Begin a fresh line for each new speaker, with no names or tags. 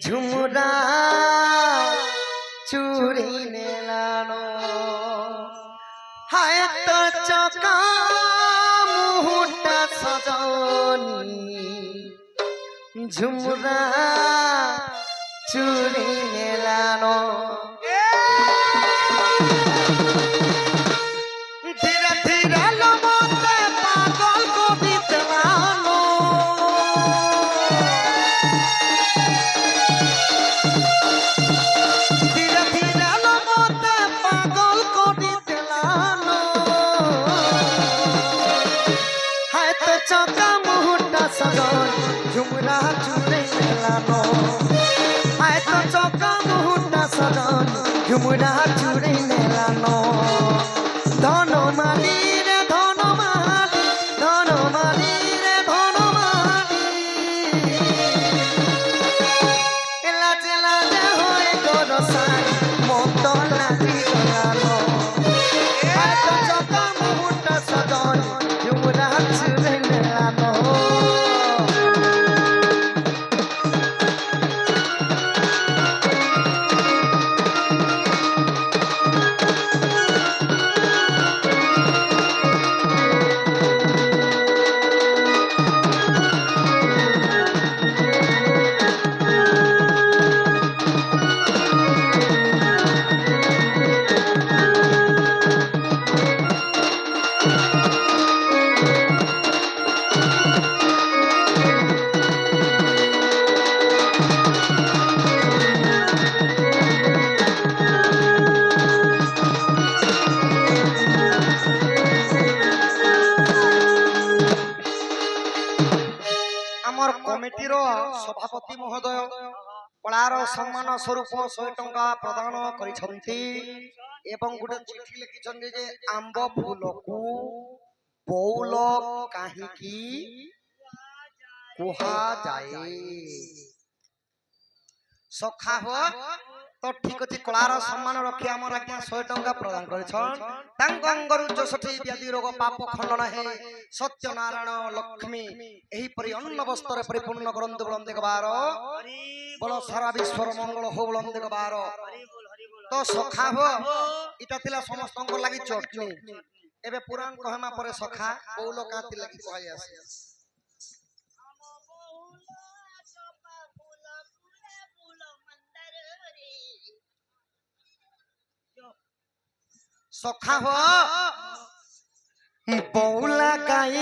ঝুমরা চুরি নেলানো হায় তো চকা মুহুটা সজনী ঝুমরা চুরি নেলানো ধীরে ধীরে লবতে পাগল কবি দেলানো ধীরে ধীরে লবতে পাগল কবি দেলানো হায় তো চকা মুহুটা সজন ঝুমরা চুরি নেলানো হায় তো চকা মুহুটা সজন ঝুমরা চুরি নেলানো ধনমালি রে ধনমালি ধনমালি রে ধনমালি এলা চেলা যে হয়ে গরসাই মত লাগি গেলো হায় তো চকা মুহুটা সজন ঝুমরা চুরি নেলানো আমার কমিটির সভাপতি মহোদয় কলার সম্মান স্বরূপ 100 টঙ্কা প্রদান করিছন্তি এবং গোটে চিঠি লিখিছন্তি যে আম্ব ফুলকু বৌল কাহিকি কুহা যায় সখা হো তো ঠিক আছে কলার সম্মান রক্ষি আমার আজ্ঞা 100 টঙ্কা প্রদান করিছন তাঙ্ক অঙ্গরু 64 ব্যাধি রোগ পাপ খণ্ডন হে সত্যনারায়ণ লক্ষ্মী এই পরি অন্ন বস্ত্রে পরিপূর্ণ করন্তু বলন্তে গবার বল সারা বিশ্বর মঙ্গল হো বলন্তে গবার তো সখা হো এটা তিলা সমস্তঙ্ক লাগি চটনি এবে পুরাণ কহমা পরে সখা বৌল কাতি লাগি কহাই আছে সখা হো বৌলা গাই